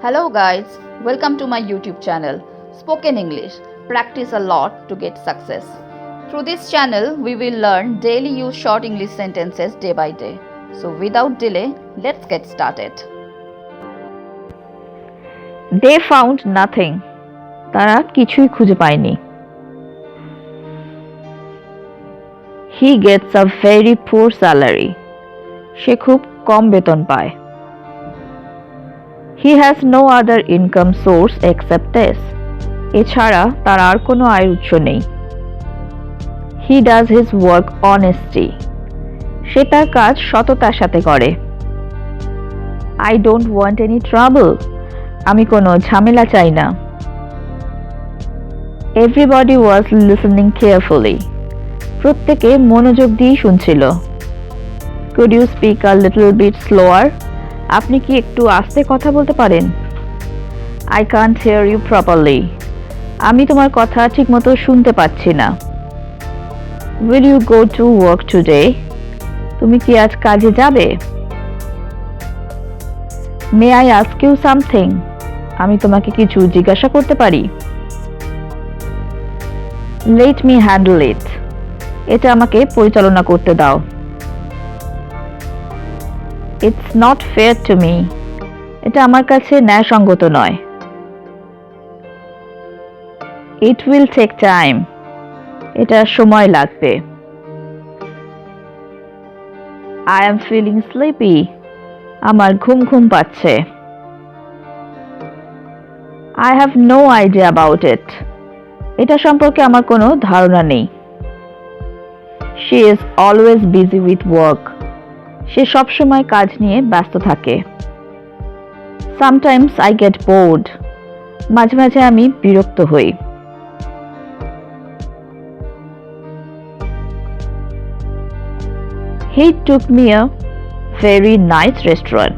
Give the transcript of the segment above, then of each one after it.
Hello guys, welcome to my YouTube channel Spoken English. Practice a lot to get success. Through this channel, we will learn daily use short English sentences day by day. So without delay, let's get started. They found nothing. তারা কিছুই খুঁজে পায়নি। He gets a very poor salary. সে খুব কম বেতন পায়। He has no other income source except this. এছাড়া তার আর কোনো আয়ের উৎস নেই। He does his work honestly. সে তার কাজ সততার সাথে করে। I don't want any trouble. আমি কোনো ঝামেলা চাই না। Everybody was listening carefully. প্রত্যেকে মনোযোগ দিয়ে শুনছিল। Could you speak a little bit slower? আপনি কি একটু আস্তে কথা বলতে পারেন? I can't hear you properly. আমি তোমার কথা ঠিকমতো শুনতে পাচ্ছি না। Will you go to work today? তুমি কি আজ কাজে যাবে? May I ask you something? আমি তোমাকে কিছু জিজ্ঞাসা করতে পারি? Let me handle it. এটা আমাকে পরিচালনা করতে দাও। It's not fair to me. এটা আমার কাছে ন্যায়সঙ্গত নয়। It will take time. এটা সময় লাগবে। I am feeling sleepy. আমার ঘুম ঘুম পাচ্ছে। I have no idea about it. এটা সম্পর্কে আমার কোনো ধারণা নেই। She is always busy with work. সে সব সময় কাজ নিয়ে ব্যস্ত থাকে। Sometimes I get bored. মাঝে মাঝে আমি বিরক্ত হই। He took me a very nice restaurant.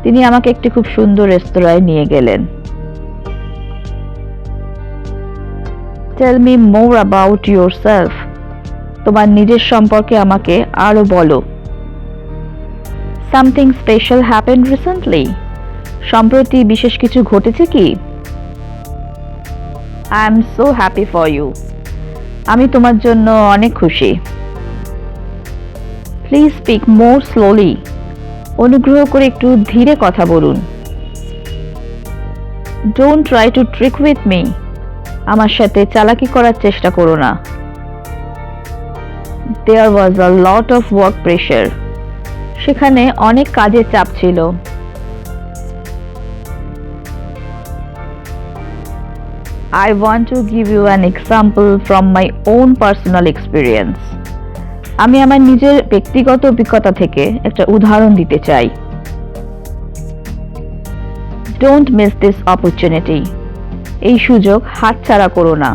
তিনি আমাকে একটি খুব সুন্দর রেস্তোরাঁয় নিয়ে গেলেন। Tell me more about yourself. তোমার নিজের সম্পর্কে আমাকে আরো বলো। Something special happened recently. সম্প্রতি বিশেষ কিছু ঘটেছে কি? I am so happy for you. আমি তোমার জন্য অনেক খুশি। Please speak more slowly. অনুগ্রহ করে একটু ধীরে কথা বলুন। Don't try to trick with me. আমার সাথে চালাকি করার চেষ্টা করো না। There was a lot of work pressure. সেখানে অনেক কাজের চাপ ছিল। I want to give you an example from my own personal experience. আমি আমার নিজের ব্যক্তিগত অভিজ্ঞতা থেকে একটা উদাহরণ দিতে চাই। Don't miss this opportunity. এই সুযোগ হাতছাড়া করো না।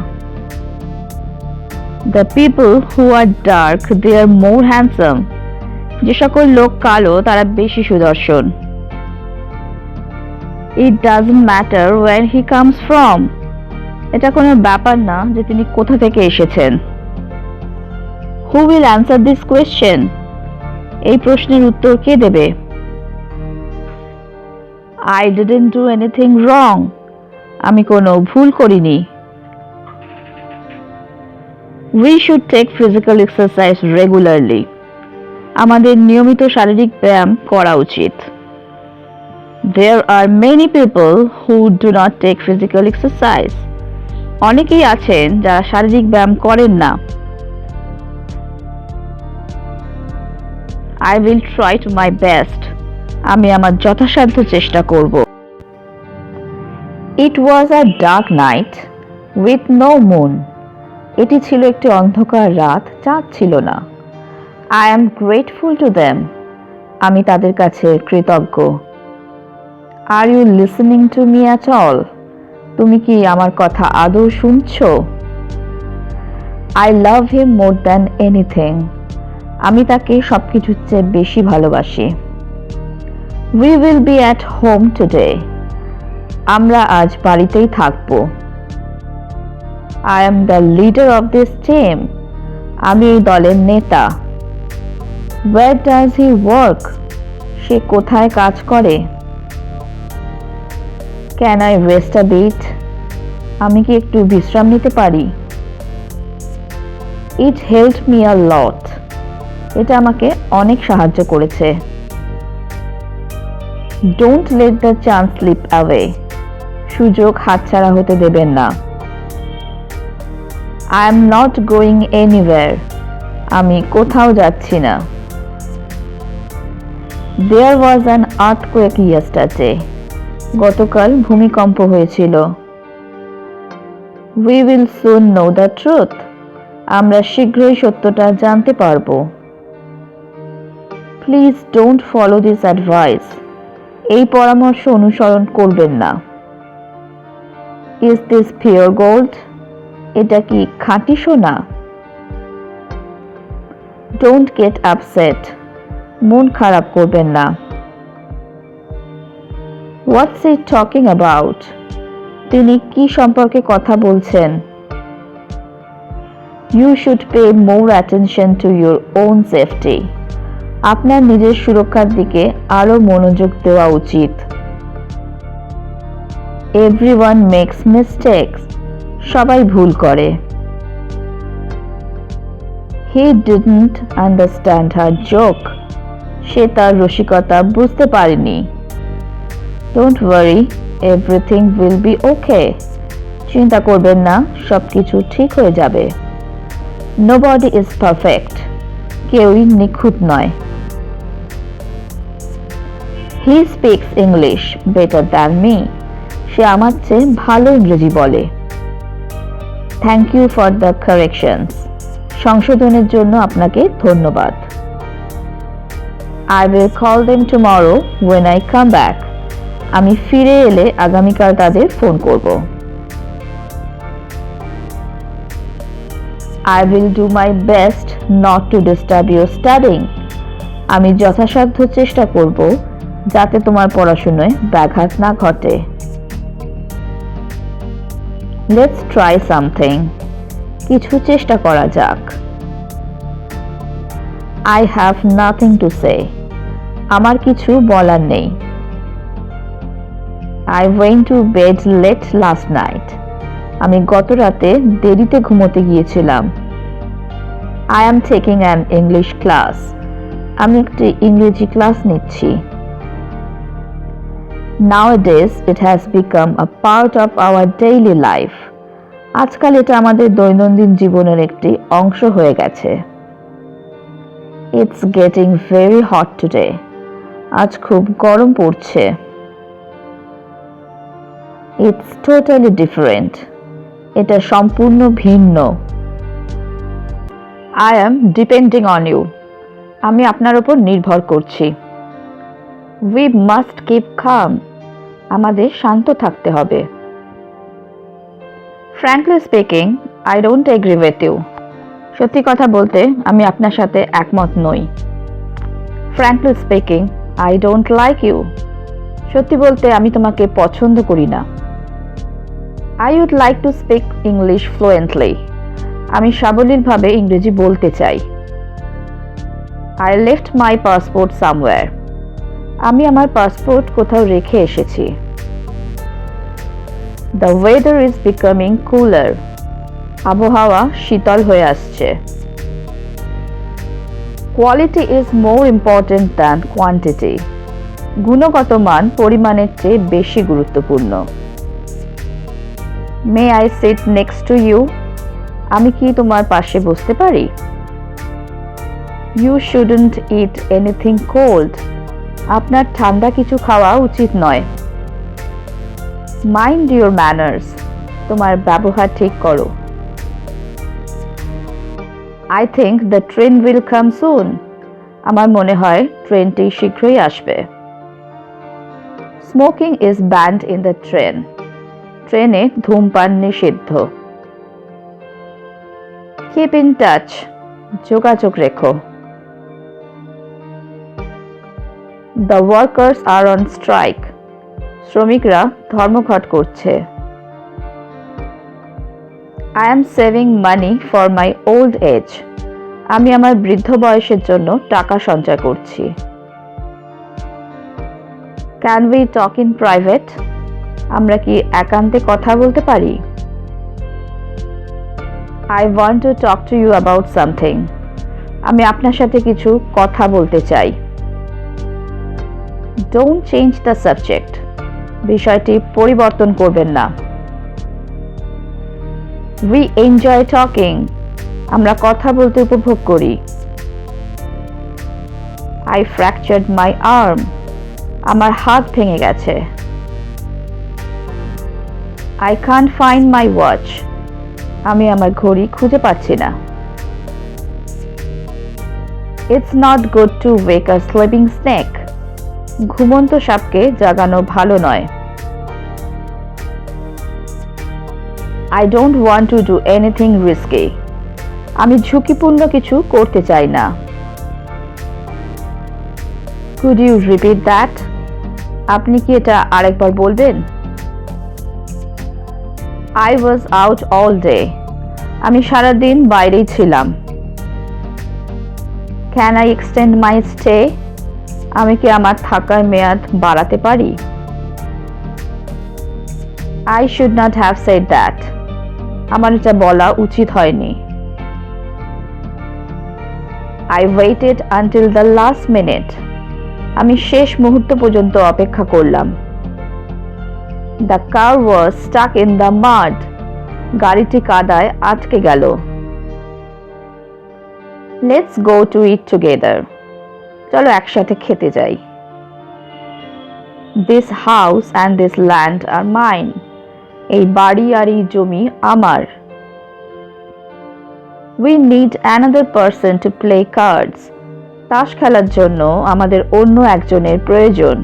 The people who are dark, they are more handsome. যে সকল লোক কালো তারা বেশি সুদর্শন। It doesn't matter where he comes from. এটা কোনো ব্যাপার না যে তিনি কোথা থেকে এসেছেন। Who will answer this question? এই প্রশ্নের উত্তর কে দেবে? I didn't do anything wrong. আমি কোনো ভুল করিনি। We should take physical exercise regularly. আমাদের নিয়মিত শারীরিক ব্যায়াম করা উচিত। There are many people who do not take physical exercise. অনেকেই আছেন যারা শারীরিক ব্যায়াম করেন না। I will try to my best. আমি আমার যথাসাধ্য চেষ্টা করব। It was a dark night with no moon. এটি ছিল একটি অন্ধকার রাত, চাঁদ ছিল না। I am grateful to them. আমি তাদের কাছে কৃতজ্ঞ। Are you listening to me at all? তুমি কি আমার কথা আদৌ শুনছো? I love him more than anything. আমি তাকে সবকিছুর চেয়ে বেশি ভালোবাসি। We will be at home today. আমরা আজ বাড়িতেই থাকব। I am the leader of this team. আমি এই দলের নেতা। Where does he work? সে কোথায় কাজ করে? Can I rest a bit? আমি কি একটু বিশ্রাম নিতে পারি? It helped me a lot. এটা আমাকে অনেক সাহায্য করেছে। Don't let the chance slip away. সুযোগ হাতছাড়া হতে দেবেন না। I am not going anywhere. আমি কোথাও যাচ্ছি না। There was an earthquake yesterday. গতকাল ভূমিকম্প হয়েছিল। We will soon know the truth. আমরা শীঘ্রই সত্যটা জানতে পারবো। Please don't follow this advice. এই পরামর্শ অনুসরণ করবেন না। Is this pure gold? এটা কি খাঁটি সোনা? Don't get upset. মন খারাপ করবেন না। What's he talking about? তিনি কি সম্পর্কে কথা বলছেন? You should pay more attention to your own safety. আপনার নিজের সুরক্ষার দিকে আরো মনোযোগ দেওয়া উচিত। Everyone makes mistakes. সবাই ভুল করে। He didn't understand her joke. সে তার রসিকতা বুঝতে পারেনি। Don't worry, everything will be okay. চিন্তা করবেন না, সবকিছু ঠিক হয়ে যাবে। Nobody is perfect. কেউই নিখুঁত নয়। He speaks English better than me. সে আমার চেয়ে ভালো ইংরেজি বলে। Thank you for the corrections. সংশোধনের জন্য আপনাকে ধন্যবাদ। I will call them tomorrow when I come back. আমি ফিরে এলে আগামীকাল তাদের ফোন করব। I will do my best not to disturb your studying. আমি যথাসাধ্য চেষ্টা করব যাতে তোমার পড়াশোনায় ব্যাঘাত না ঘটে। Let's try something. কিছু চেষ্টা করা যাক। I have nothing to say. আমার কিছু বলার নেই। I went to bed late last night. আমি গত রাতে দেরিতে ঘুমোতে গিয়েছিলাম। I am taking an English class. আমি একটি ইংরেজি ক্লাস নিচ্ছি। Nowadays it has become a part of our daily life. আজকাল এটা আমাদের দৈনন্দিন জীবনের একটি অংশ হয়ে গেছে। It's getting very hot today. আজ খুব গরম পড়ছে। It's totally different. এটা সম্পূর্ণ ভিন্ন। I am depending on you. আমি আপনার উপর নির্ভর করছি। We must keep calm. আমাদের শান্ত থাকতে হবে। Frankly speaking, I don't agree with you. সত্যি কথা বলতে আমি আপনার সাথে একমত নই। Frankly speaking, I don't like you. সত্যি বলতে আমি তোমাকে পছন্দ করি না। I would like to speak English fluently. আমি সাবলীলভাবে ইংরেজি বলতে চাই। I left my passport somewhere. আমি আমার পাসপোর্ট কোথাও রেখে এসেছি। The weather is becoming cooler. আবহাওয়া শীতল হয়ে আসছে। Quality is more important than quantity. গুণগত মান পরিমাণের চেয়ে বেশি গুরুত্বপূর্ণ। May I sit next to you? আমি কি তোমার পাশে বসতে পারি? You shouldn't eat anything cold. আপনার ঠান্ডা কিছু খাওয়া উচিত নয়। Mind your manners. তোমার ব্যবহার ঠিক করো। I think the train will come soon. আমার মনে হয় ট্রেনটি শীঘ্রই আসবে। Smoking is banned in the train. ট্রেনে ধূমপান নিষিদ্ধ। Keep in touch. যোগাযোগ রেখো। The workers are on strike. শ্রমিকরা ধর্মঘট করছে। I am saving money for my old age. আমি আমার বৃদ্ধ বয়সের জন্য টাকা সঞ্চয় করছি। Can we talk in private? আমরা কি একান্তে কথা বলতে পারি? I want to talk to you about something. আমি আপনার সাথে কিছু কথা বলতে চাই। Don't change the subject. বিষয়টি পরিবর্তন করবেন না। We enjoy talking. আমরা কথা বলতে উপভোগ করি। I fractured my arm. আমার হাত ভেঙে গেছে। I can't find my watch. আমি আমার ঘড়ি খুঁজে পাচ্ছি না। It's not good to wake a sleeping snake. ঘুমন্ত সাপকে জাগানো ভালো নয়। I don't want to do anything risky. আমি ঝুঁকিপূর্ণ কিছু করতে চাই না। Could you repeat that? আপনি কি এটা আরেকবার বলবেন? I was out all day. আমি সারা দিন বাইরেই ছিলাম। Can I extend my stay? আমি কি আমার থাকার মেয়াদ বাড়াতে পারি? I should not have said that. আমার এটা বলা উচিত হয়নি। I waited until the last minute. আমি শেষ মুহূর্ত পর্যন্ত অপেক্ষা করলাম। The car was stuck in the mud. গাড়িটি কাদায় আটকে গেল। Let's go to eat together. চলো একসাথে খেতে যাই। This house and this land are mine. এই বাড়ি আর এই জমি আমার। We need another person to play cards. তাস খেলার জন্য আমাদের অন্য একজনের প্রয়োজন।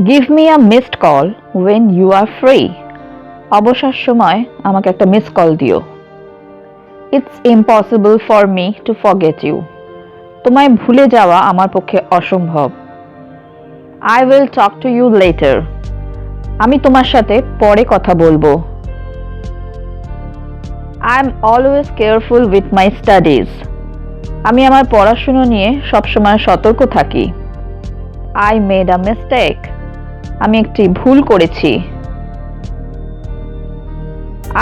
Give me a missed call when you are free. অবসর সময় আমাকে একটা মিস কল দিও। It's impossible for me to forget you. তোমায় ভুলে যাওয়া আমার পক্ষে অসম্ভব। I will talk to you later. আমি তোমার সাথে পরে কথা বলবো। I am always careful with my studies. আমি আমার পড়াশোনা নিয়ে সবসময় সতর্ক থাকি। I made a mistake. আমি একটি ভুল করেছি।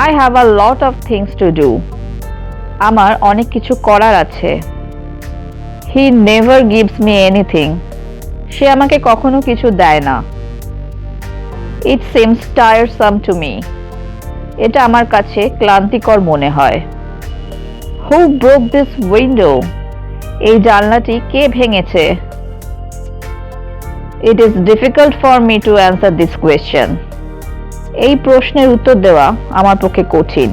I have a lot of things to do. আমার অনেক কিছু করার আছে। He never gives me anything. সে আমাকে কখনো কিছু দেয় না। It seems tiresome to me. এটা আমার কাছে ক্লান্তিকর মনে হয়। Who broke this window? এই জানলাটি কে ভেঙেছে? It is difficult for me to answer this question. এই প্রশ্নের উত্তর দেওয়া আমার পক্ষে কঠিন।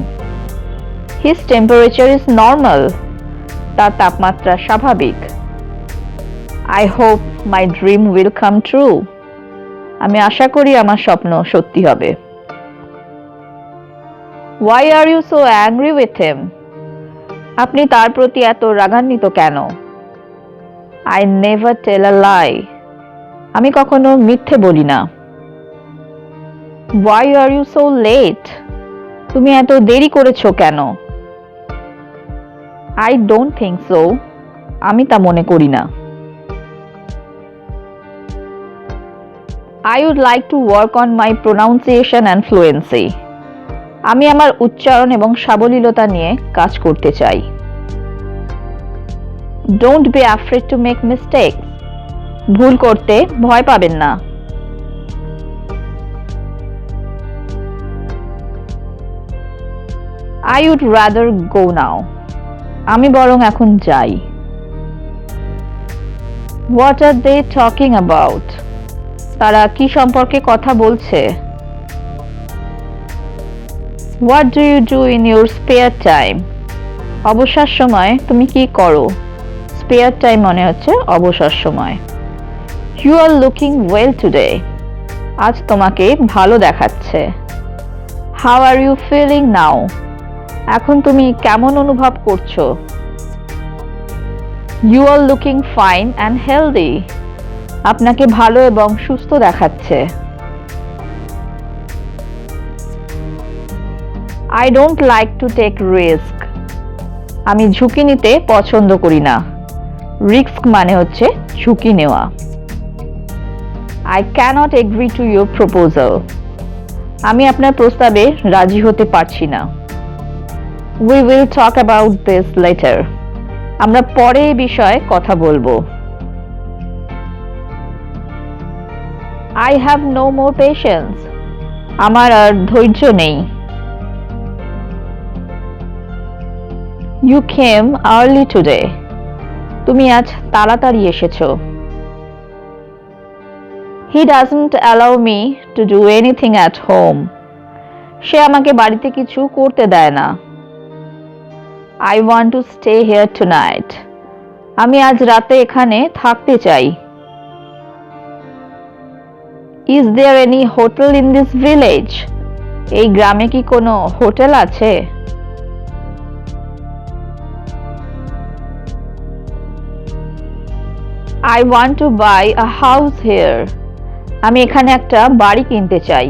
His temperature is normal. তার তাপমাত্রা স্বাভাবিক। I hope my dream will come true. আমি আশা করি আমার স্বপ্ন সত্যি হবে। Why are you so angry with him? আপনি তার প্রতি এত রাগান্বিত কেন? I never tell a lie. আমি কখনো মিথ্যে বলি না। Why are you so late? তুমি এত দেরি করেছো কেন? I don't think so. আমি তা মনে করি না। I would like to work on my pronunciation and fluency. আমি আমার উচ্চারণ এবং সাবলীলতা নিয়ে কাজ করতে চাই। Don't be afraid to make mistakes. ভুল করতে ভয় পাবেন না। I would rather go now. আমি বরং এখন যাই। What are they talking about? তারা কি সম্পর্কে কথা বলছে? What do you do in your spare time? অবসর সময় তুমি কি করো? Spare time মানে হচ্ছে অবসর সময়। You are looking well today. আজ তোমাকে ভালো দেখাচ্ছে। How are you feeling now? এখন তুমি কেমন অনুভব করছো? You are looking fine and healthy. আপনাকে ভালো এবং সুস্থ দেখাচ্ছে। I don't like to take risk. আমি ঝুঁকি নিতে পছন্দ করি না। রিস্ক মানে হচ্ছে ঝুঁকি নেওয়া। I cannot agree to your proposal. আমি আপনার প্রস্তাবে রাজি হতে পারছি না। We will talk about this later. আমরা পরে এই বিষয়ে কথা বলবো। I have no more patience. আমার আর ধৈর্য নেই। You came early today. তুমি আজ তাড়াতাড়ি এসেছো। He doesn't allow me to do anything at home. সে আমাকে বাড়িতে কিছু করতে দেয় না। I want to stay here tonight. আমি আজ রাতে এখানে থাকতে চাই। Is there any hotel in this village? এই গ্রামে কি কোনো হোটেল আছে? I want to buy a house here. আমি এখানে একটা বাড়ি কিনতে চাই।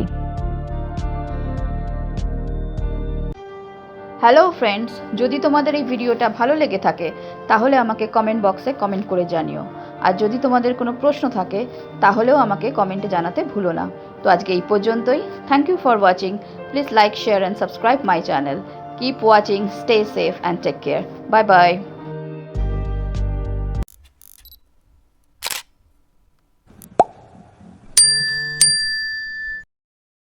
হ্যালো ফ্রেন্ডস, যদি তোমাদের এই ভিডিওটা ভালো লেগে থাকে তাহলে আমাকে কমেন্ট বক্সে কমেন্ট করে জানিও। আর যদি তোমাদের কোনো প্রশ্ন থাকে তাহলেও আমাকে কমেন্টে জানাতে ভুলো না। তো আজকে এই পর্যন্তই। Thank you for watching. Please like, share and subscribe my channel. Keep watching, stay safe and take care. Bye by.